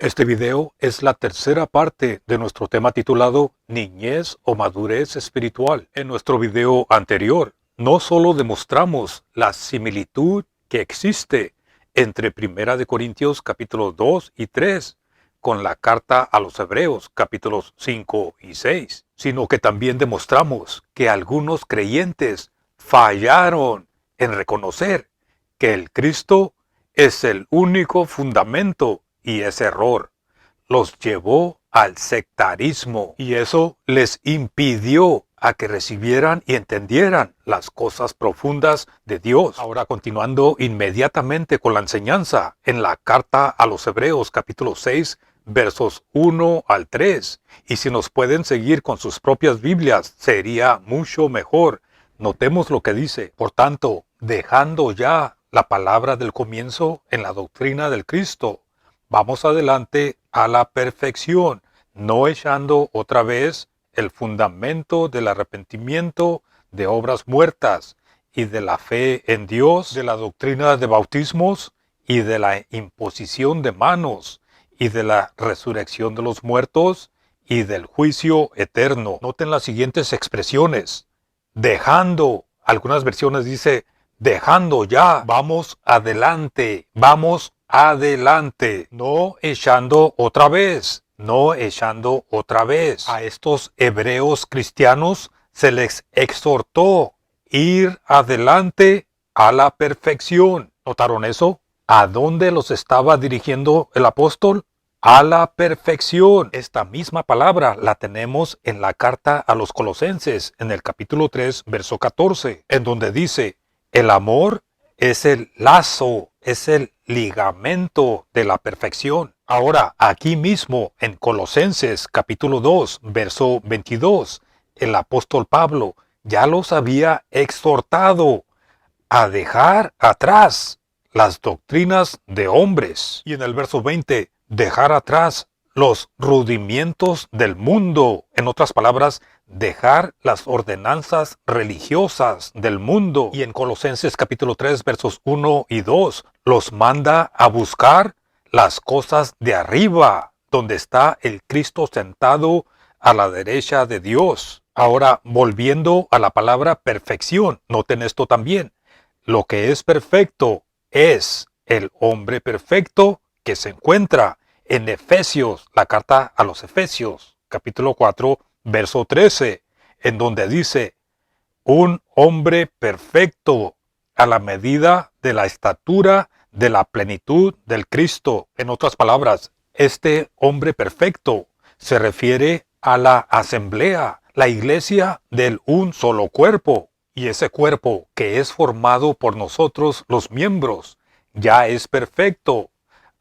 Este video es la tercera parte de nuestro tema titulado Niñez o Madurez Espiritual. En nuestro video anterior, no solo demostramos la similitud que existe entre 1 Corintios capítulos 2 y 3 con la carta a los Hebreos capítulos 5 y 6, sino que también demostramos que algunos creyentes fallaron en reconocer que el Cristo es el único fundamento y ese error los llevó al sectarismo y eso les impidió a que recibieran y entendieran las cosas profundas de Dios. Ahora continuando inmediatamente con la enseñanza en la carta a los Hebreos capítulo 6 versos 1 al 3. Y si nos pueden seguir con sus propias Biblias sería mucho mejor. Notemos lo que dice: por tanto, dejando ya la palabra del comienzo en la doctrina del Cristo, vamos adelante a la perfección, no echando otra vez el fundamento del arrepentimiento de obras muertas y de la fe en Dios, de la doctrina de bautismos y de la imposición de manos y de la resurrección de los muertos y del juicio eterno. Noten las siguientes expresiones: dejando, algunas versiones dice dejando ya, vamos adelante, no echando otra vez, no echando otra vez. A estos hebreos cristianos se les exhortó ir adelante a la perfección. ¿Notaron eso? ¿A dónde los estaba dirigiendo el apóstol? A la perfección. Esta misma palabra la tenemos en la carta a los Colosenses, en el capítulo 3, verso 14, en donde dice: el amor es el lazo, es el ligamento de la perfección. Ahora, aquí mismo en Colosenses capítulo 2, verso 22, el apóstol Pablo ya los había exhortado a dejar atrás las doctrinas de hombres. Y en el verso 20, dejar atrás los rudimientos del mundo. En otras palabras, dejar las ordenanzas religiosas del mundo. Y en Colosenses capítulo 3 versos 1 y 2 los manda a buscar las cosas de arriba, donde está el Cristo sentado a la derecha de Dios. Ahora, volviendo a la palabra perfección, noten esto también: lo que es perfecto es el hombre perfecto que se encuentra en Efesios, la carta a los Efesios, capítulo 4, verso 13, en donde dice: un hombre perfecto a la medida de la estatura de la plenitud del Cristo. En otras palabras, este hombre perfecto se refiere a la asamblea, la iglesia del un solo cuerpo. Y ese cuerpo que es formado por nosotros los miembros ya es perfecto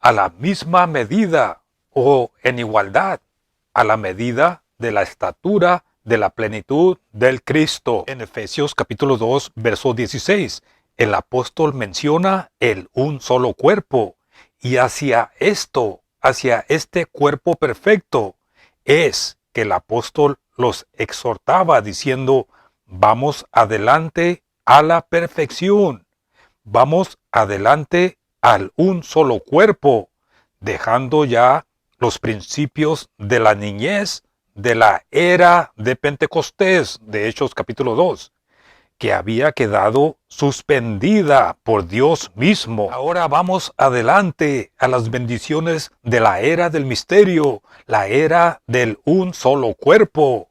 a la misma medida o en igualdad a la medida de la estatura de la plenitud del Cristo. En Efesios capítulo 2, verso 16, el apóstol menciona el un solo cuerpo, y hacia este cuerpo perfecto, es que el apóstol los exhortaba diciendo: vamos adelante a la perfección, vamos adelante al un solo cuerpo, dejando ya los principios de la niñez de la era de Pentecostés, de Hechos capítulo 2, que había quedado suspendida por Dios mismo. Ahora vamos adelante a las bendiciones de la era del misterio, la era del un solo cuerpo.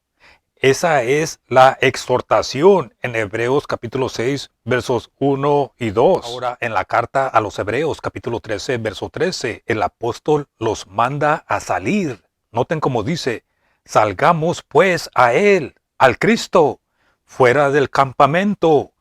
Esa es la exhortación en Hebreos capítulo 6, versos 1 y 2. Ahora, en la carta a los Hebreos capítulo 13, verso 13, el apóstol los manda a salir. Noten cómo dice: salgamos pues a él, al Cristo, fuera del campamento.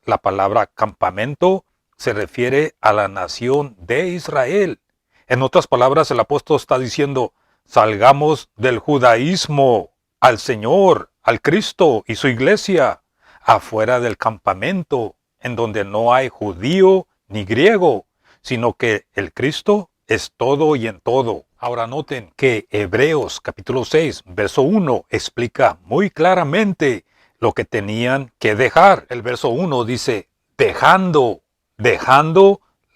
La palabra campamento se refiere a la nación de Israel. En otras palabras, el apóstol está diciendo: salgamos del judaísmo al Señor, al Cristo y su iglesia, afuera del campamento, en donde no hay judío ni griego, sino que el Cristo es todo y en todo. Ahora noten que Hebreos capítulo 6, verso 1 explica muy claramente lo que tenían que dejar. El verso 1 dice: dejando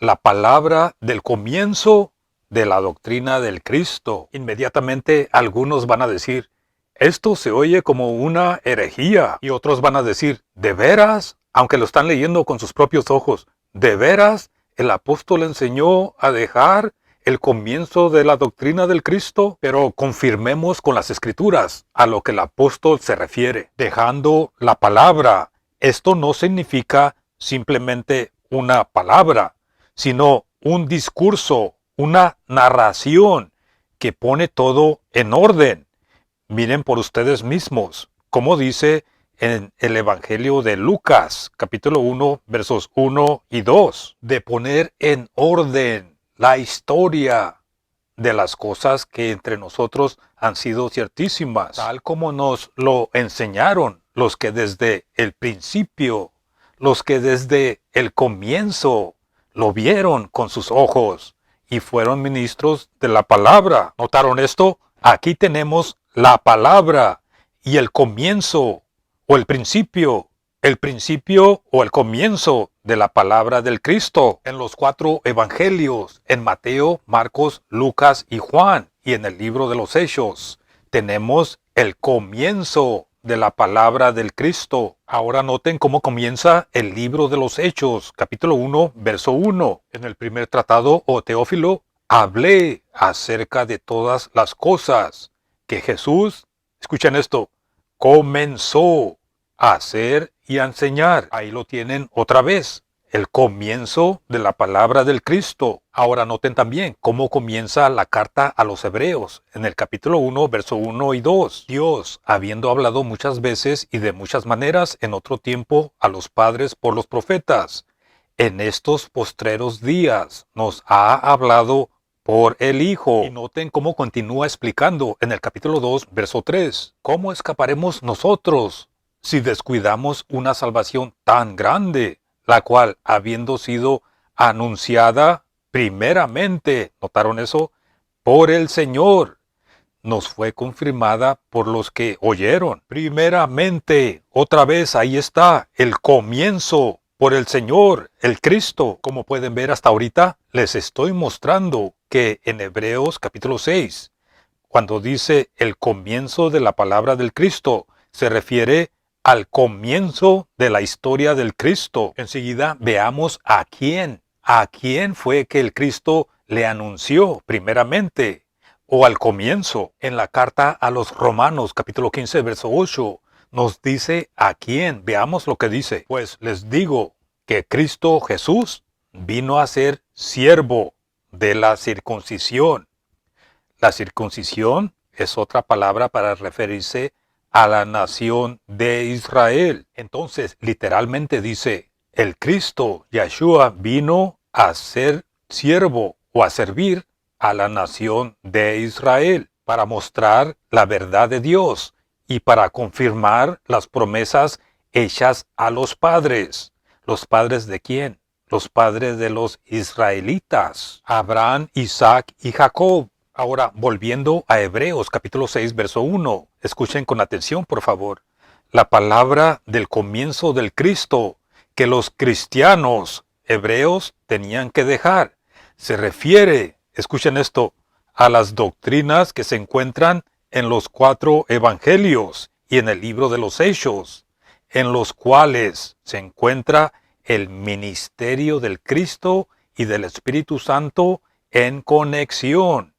la palabra del comienzo de la doctrina del Cristo. Inmediatamente algunos van a decir, esto se oye como una herejía. Y otros van a decir, ¿de veras? Aunque lo están leyendo con sus propios ojos, ¿de veras el apóstol enseñó a dejar el comienzo de la doctrina del Cristo? Pero confirmemos con las Escrituras a lo que el apóstol se refiere. Dejando la palabra. Esto no significa simplemente una palabra, sino un discurso, una narración que pone todo en orden. Miren por ustedes mismos, como dice en el Evangelio de Lucas, capítulo 1, versos 1 y 2, de poner en orden la historia de las cosas que entre nosotros han sido ciertísimas, tal como nos lo enseñaron los que desde el principio, los que desde el comienzo lo vieron con sus ojos y fueron ministros de la palabra. ¿Notaron esto? Aquí tenemos la palabra y el comienzo o el principio o el comienzo de la palabra del Cristo en los 4 evangelios, en Mateo, Marcos, Lucas y Juan, y en el libro de los Hechos. Tenemos el comienzo de la palabra del Cristo. Ahora noten cómo comienza el libro de los Hechos, capítulo 1, verso 1. En el primer tratado, oh Teófilo, hablé acerca de todas las cosas que Jesús, escuchen esto, comenzó a hacer y a enseñar. Ahí lo tienen otra vez. El comienzo de la palabra del Cristo. Ahora noten también cómo comienza la carta a los Hebreos. En el capítulo 1, verso 1 y 2. Dios, habiendo hablado muchas veces y de muchas maneras en otro tiempo a los padres por los profetas, en estos postreros días nos ha hablado por el Hijo. Y noten cómo continúa explicando en el capítulo 2, verso 3. ¿Cómo escaparemos nosotros si descuidamos una salvación tan grande, la cual, habiendo sido anunciada primeramente, ¿notaron eso? Por el Señor, nos fue confirmada por los que oyeron. Primeramente, otra vez ahí está, el comienzo, por el Señor, el Cristo. Como pueden ver hasta ahorita, les estoy mostrando que en Hebreos capítulo 6, cuando dice el comienzo de la palabra del Cristo, se refiere al comienzo de la historia del Cristo. Enseguida veamos a quién fue que el Cristo le anunció primeramente, o al comienzo. En la carta a los Romanos, capítulo 15, verso 8, nos dice a quién. Veamos lo que dice. Pues les digo que Cristo Jesús vino a ser siervo de la circuncisión. La circuncisión es otra palabra para referirse a la nación de Israel. Entonces, literalmente dice, el Cristo, Yeshua, vino a ser siervo o a servir a la nación de Israel para mostrar la verdad de Dios y para confirmar las promesas hechas a los padres. ¿Los padres de quién? Los padres de los israelitas, Abraham, Isaac y Jacob. Ahora, volviendo a Hebreos capítulo 6, verso 1, escuchen con atención, por favor. La palabra del comienzo del Cristo que los cristianos hebreos tenían que dejar se refiere, escuchen esto, a las doctrinas que se encuentran en los 4 evangelios y en el libro de los Hechos, en los cuales se encuentra el ministerio del Cristo y del Espíritu Santo en conexión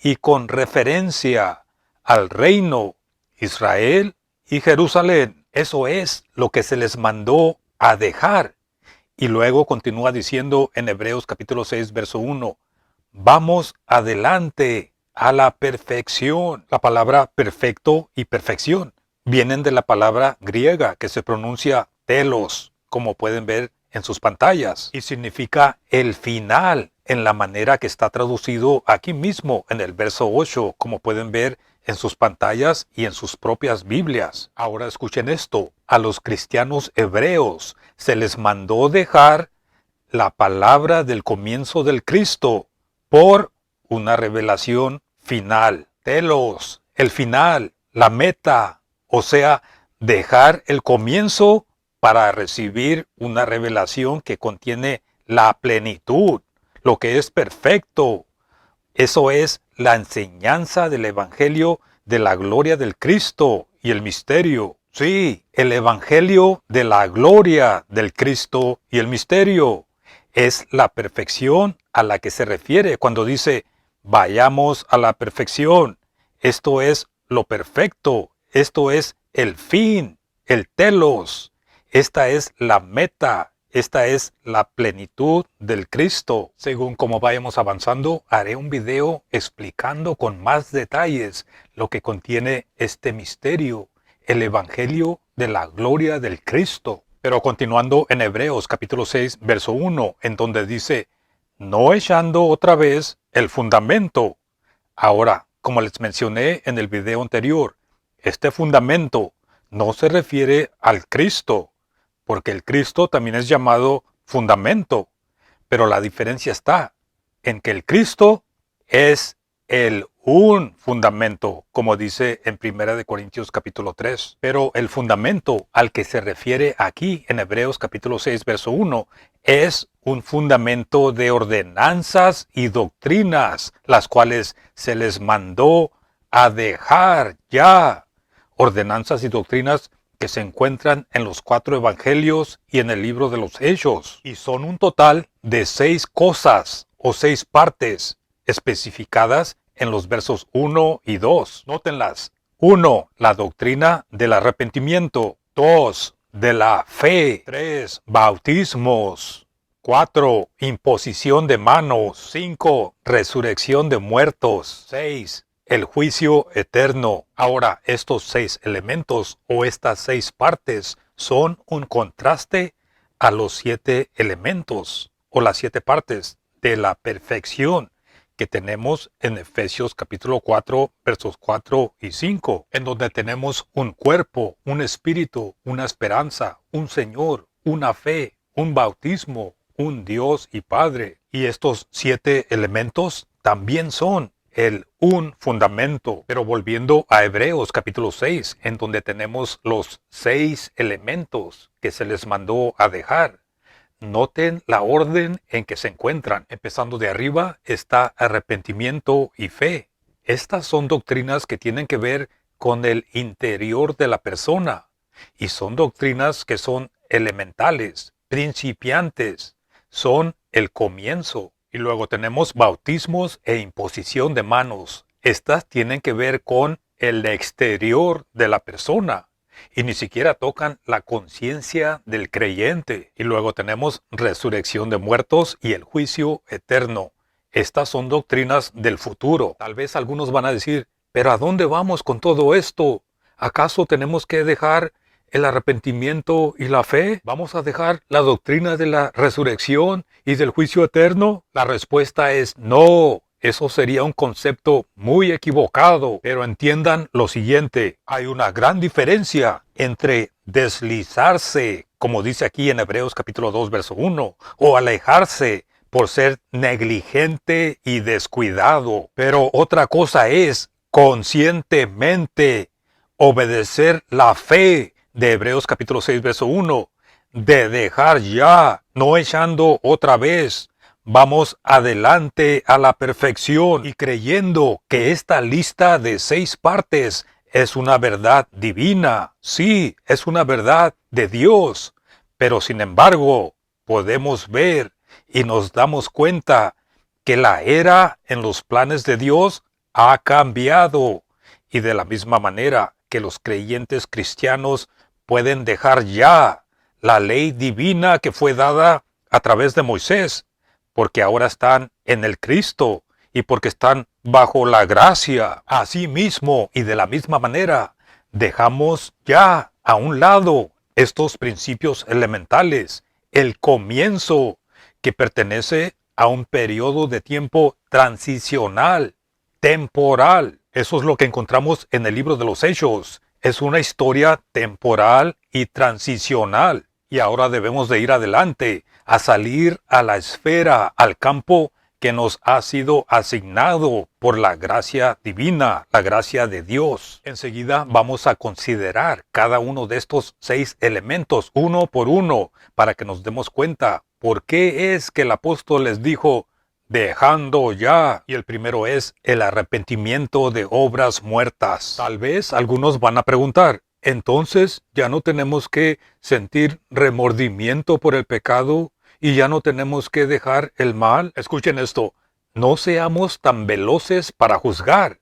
y con referencia al reino, Israel y Jerusalén. Eso es lo que se les mandó a dejar. Y luego continúa diciendo en Hebreos capítulo 6, verso 1, vamos adelante a la perfección. La palabra perfecto y perfección vienen de la palabra griega que se pronuncia telos, como pueden ver en sus pantallas, y significa el final, en la manera que está traducido aquí mismo en el verso 8, como pueden ver en sus pantallas y en sus propias Biblias. Ahora escuchen esto, a los cristianos hebreos se les mandó dejar la palabra del comienzo del Cristo por una revelación final. Telos, el final, la meta, o sea, dejar el comienzo para recibir una revelación que contiene la plenitud, lo que es perfecto, Eso es la enseñanza del Evangelio de la gloria del Cristo y el misterio. Sí, el Evangelio de la gloria del Cristo y el misterio. Es la perfección a la que se refiere cuando dice, vayamos a la perfección. Esto es lo perfecto. Esto es el fin, el telos. Esta es la meta. Esta es la plenitud del Cristo. Según como vayamos avanzando, haré un video explicando con más detalles lo que contiene este misterio, el Evangelio de la gloria del Cristo. Pero continuando en Hebreos capítulo 6, verso 1, en donde dice, no echando otra vez el fundamento. Ahora, como les mencioné en el video anterior, este fundamento no se refiere al Cristo, porque el Cristo también es llamado fundamento, pero la diferencia está en que el Cristo es un fundamento, como dice en 1 Corintios capítulo 3. Pero el fundamento al que se refiere aquí en Hebreos capítulo 6, verso 1, es un fundamento de ordenanzas y doctrinas, las cuales se les mandó a dejar ya. Ordenanzas y doctrinas que se encuentran en los 4 evangelios y en el libro de los Hechos, y son un total de 6 cosas o 6 partes especificadas en los versos 1 y 2. Nótenlas. 1. La doctrina del arrepentimiento. 2. De la fe. 3. Bautismos. 4. Imposición de manos. 5. Resurrección de muertos. 6. El juicio eterno. Ahora, estos 6 elementos o estas 6 partes son un contraste a los 7 elementos o las 7 partes de la perfección que tenemos en Efesios capítulo 4, versos 4 y 5, en donde tenemos un cuerpo, un espíritu, una esperanza, un Señor, una fe, un bautismo, un Dios y Padre. Y estos 7 elementos también son un fundamento. Pero volviendo a Hebreos capítulo 6, en donde tenemos los 6 elementos que se les mandó a dejar. Noten la orden en que se encuentran. Empezando de arriba está arrepentimiento y fe. Estas son doctrinas que tienen que ver con el interior de la persona. Y son doctrinas que son elementales, principiantes. Son el comienzo. Y luego tenemos bautismos e imposición de manos. Estas tienen que ver con el exterior de la persona. Y ni siquiera tocan la conciencia del creyente. Y luego tenemos resurrección de muertos y el juicio eterno. Estas son doctrinas del futuro. Tal vez algunos van a decir, ¿pero a dónde vamos con todo esto? ¿Acaso tenemos que dejar el arrepentimiento y la fe? ¿Vamos a dejar la doctrina de la resurrección y del juicio eterno? La respuesta es no. Eso sería un concepto muy equivocado, pero entiendan lo siguiente, hay una gran diferencia entre deslizarse, como dice aquí en Hebreos capítulo 2, verso 1, o alejarse por ser negligente y descuidado. Pero otra cosa es conscientemente obedecer la fe de Hebreos capítulo 6, verso 1, de dejar ya, no echando otra vez. Vamos adelante a la perfección y creyendo que esta lista de 6 partes es una verdad divina. Sí, es una verdad de Dios. Pero sin embargo, podemos ver y nos damos cuenta que la era en los planes de Dios ha cambiado. Y de la misma manera que los creyentes cristianos pueden dejar ya la ley divina que fue dada a través de Moisés, porque ahora están en el Cristo y porque están bajo la gracia. Así mismo y de la misma manera, dejamos ya a un lado estos principios elementales, el comienzo que pertenece a un periodo de tiempo transicional, temporal. Eso es lo que encontramos en el libro de los Hechos. Es una historia temporal y transicional. Y ahora debemos de ir adelante, a salir a la esfera, al campo que nos ha sido asignado por la gracia divina, la gracia de Dios. Enseguida vamos a considerar cada uno de estos 6 elementos, uno por uno, para que nos demos cuenta por qué es que el apóstol les dijo, dejando ya. Y el primero es el arrepentimiento de obras muertas. Tal vez algunos van a preguntar, entonces ya no tenemos que sentir remordimiento por el pecado y ya no tenemos que dejar el mal. Escuchen esto, no seamos tan veloces para juzgar.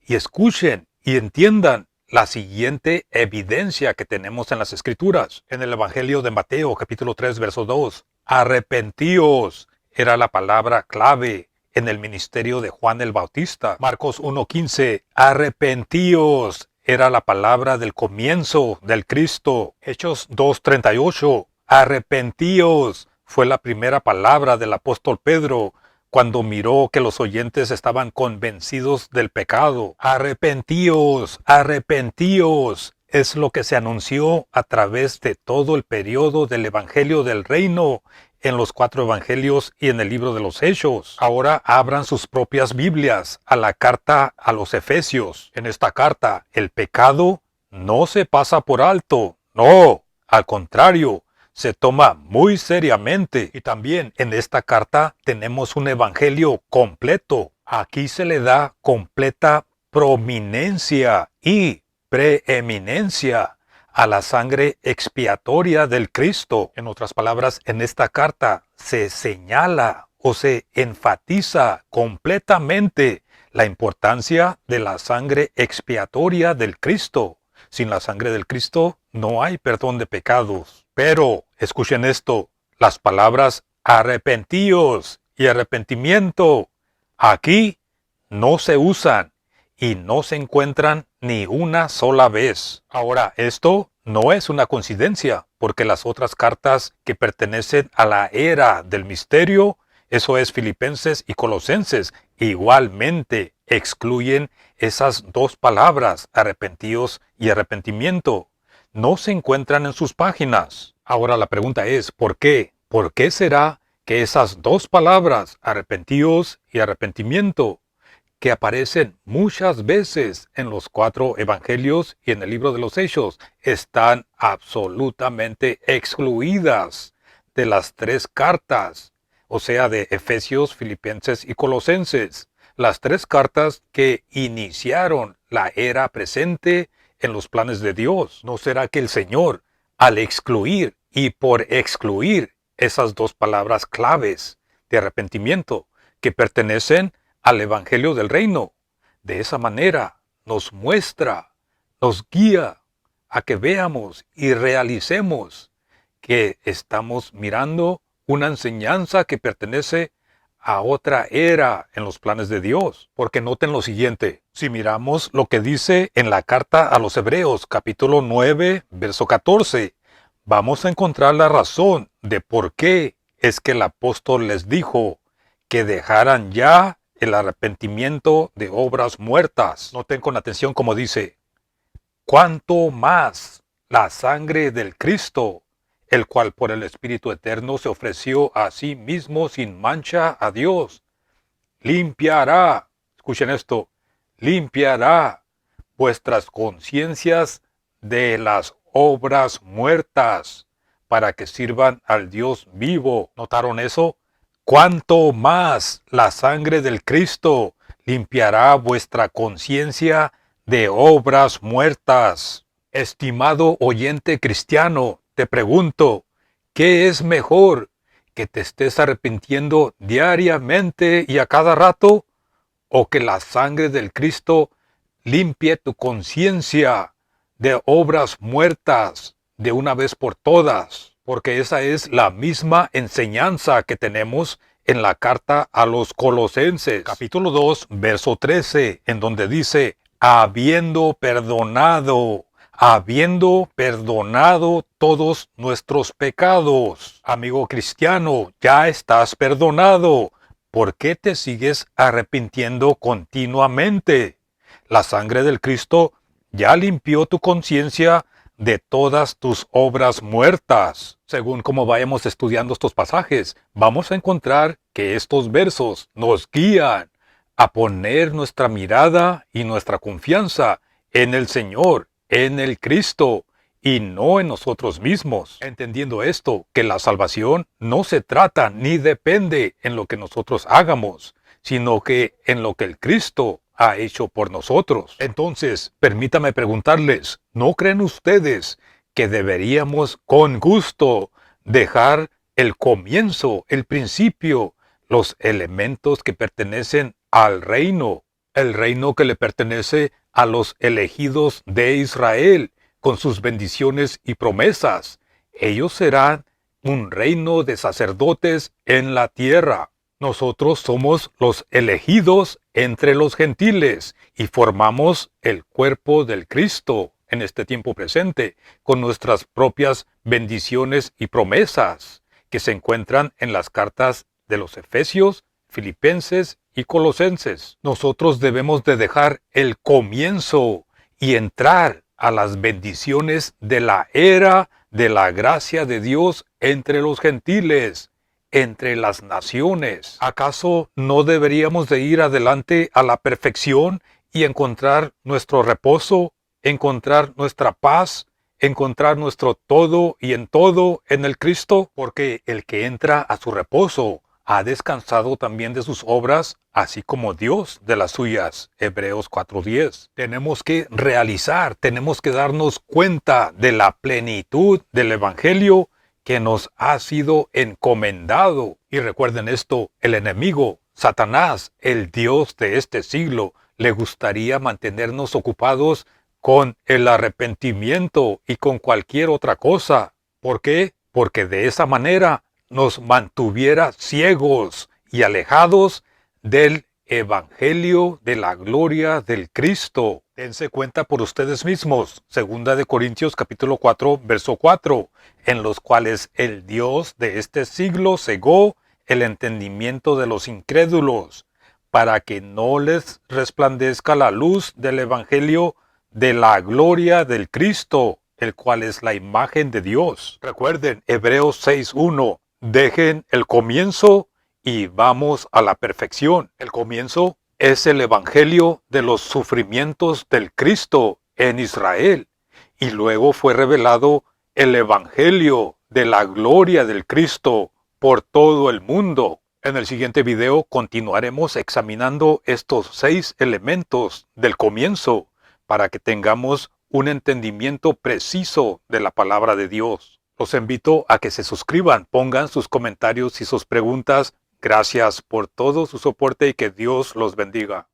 Y escuchen y entiendan la siguiente evidencia que tenemos en las Escrituras. En el Evangelio de Mateo, capítulo 3, verso 2. Arrepentíos era la palabra clave en el ministerio de Juan el Bautista. Marcos 1:15. Arrepentíos era la palabra del comienzo del Cristo. Hechos 2:38. Arrepentíos fue la primera palabra del apóstol Pedro cuando miró que los oyentes estaban convencidos del pecado. Arrepentíos, arrepentíos. Es lo que se anunció a través de todo el periodo del Evangelio del Reino, en los 4 Evangelios y en el libro de los Hechos. Ahora abran sus propias Biblias a la carta a los Efesios. En esta carta, el pecado no se pasa por alto. No, al contrario, se toma muy seriamente. Y también en esta carta tenemos un evangelio completo. Aquí se le da completa prominencia y preeminencia a la sangre expiatoria del Cristo. En otras palabras, en esta carta se señala o se enfatiza completamente la importancia de la sangre expiatoria del Cristo. Sin la sangre del Cristo no hay perdón de pecados. Pero, escuchen esto, las palabras arrepentíos y arrepentimiento aquí no se usan y no se encuentran ni una sola vez. Ahora, esto no es una coincidencia, porque las otras cartas que pertenecen a la era del misterio, eso es Filipenses y Colosenses, igualmente excluyen esas dos palabras, arrepentíos y arrepentimiento. No se encuentran en sus páginas. Ahora la pregunta es, ¿por qué? ¿Por qué será que esas dos palabras, arrepentíos y arrepentimiento, que aparecen muchas veces en los 4 Evangelios y en el libro de los Hechos, están absolutamente excluidas de las 3 cartas, o sea, de Efesios, Filipenses y Colosenses, las 3 cartas que iniciaron la era presente en los planes de Dios? ¿No será que el Señor, al excluir y por excluir esas dos palabras claves de arrepentimiento que pertenecen al Evangelio del Reino, de esa manera nos muestra, nos guía a que veamos y realicemos que estamos mirando una enseñanza que pertenece a otra era en los planes de Dios? Porque noten lo siguiente, si miramos lo que dice en la carta a los Hebreos, capítulo 9, verso 14, vamos a encontrar la razón de por qué es que el apóstol les dijo que dejaran ya el arrepentimiento de obras muertas. Noten con atención como dice, ¿cuánto más la sangre del Cristo, el cual por el Espíritu Eterno se ofreció a sí mismo sin mancha a Dios, limpiará, escuchen esto, limpiará vuestras conciencias de las obras muertas, para que sirvan al Dios vivo? ¿Notaron eso? ¿Cuánto más la sangre del Cristo limpiará vuestra conciencia de obras muertas? Estimado oyente cristiano, te pregunto, ¿qué es mejor? ¿Que te estés arrepintiendo diariamente y a cada rato? ¿O que la sangre del Cristo limpie tu conciencia de obras muertas de una vez por todas? Porque esa es la misma enseñanza que tenemos en la carta a los Colosenses, capítulo 2, verso 13, en donde dice, habiendo perdonado todos nuestros pecados. Amigo cristiano, ya estás perdonado. ¿Por qué te sigues arrepintiendo continuamente? La sangre del Cristo ya limpió tu conciencia de todas tus obras muertas. Según como vayamos estudiando estos pasajes, vamos a encontrar que estos versos nos guían a poner nuestra mirada y nuestra confianza en el Señor, en el Cristo, y no en nosotros mismos. Entendiendo esto, que la salvación no se trata ni depende en lo que nosotros hagamos, sino que en lo que el Cristo ha hecho por nosotros. Entonces, permítame preguntarles, ¿no creen ustedes que deberíamos con gusto dejar el comienzo, el principio, los elementos que pertenecen al reino, el reino que le pertenece a los elegidos de Israel, con sus bendiciones y promesas? Ellos serán un reino de sacerdotes en la tierra. Nosotros somos los elegidos entre los gentiles y formamos el cuerpo del Cristo en este tiempo presente, con nuestras propias bendiciones y promesas que se encuentran en las cartas de los Efesios, Filipenses y Colosenses. Nosotros debemos de dejar el comienzo y entrar a las bendiciones de la era de la gracia de Dios entre los gentiles, entre las naciones. ¿Acaso no deberíamos de ir adelante a la perfección y encontrar nuestro reposo, encontrar nuestra paz, encontrar nuestro todo y en todo en el Cristo? Porque el que entra a su reposo ha descansado también de sus obras, así como Dios de las suyas. Hebreos 4:10. Tenemos que realizar, tenemos que darnos cuenta de la plenitud del Evangelio que nos ha sido encomendado. Y recuerden esto, el enemigo, Satanás, el Dios de este siglo, le gustaría mantenernos ocupados con el arrepentimiento y con cualquier otra cosa. ¿Por qué? Porque de esa manera nos mantuviera ciegos y alejados del Evangelio de la gloria del Cristo. Dense cuenta por ustedes mismos, 2 de Corintios capítulo 4, verso 4, en los cuales el Dios de este siglo cegó el entendimiento de los incrédulos, para que no les resplandezca la luz del Evangelio de la gloria del Cristo, el cual es la imagen de Dios. Recuerden, Hebreos 6:1, dejen el comienzo y vamos a la perfección. El comienzo es el Evangelio de los sufrimientos del Cristo en Israel, y luego fue revelado el Evangelio de la gloria del Cristo por todo el mundo. En el siguiente video continuaremos examinando estos 6 elementos del comienzo para que tengamos un entendimiento preciso de la palabra de Dios. Los invito a que se suscriban, pongan sus comentarios y sus preguntas. Gracias por todo su soporte y que Dios los bendiga.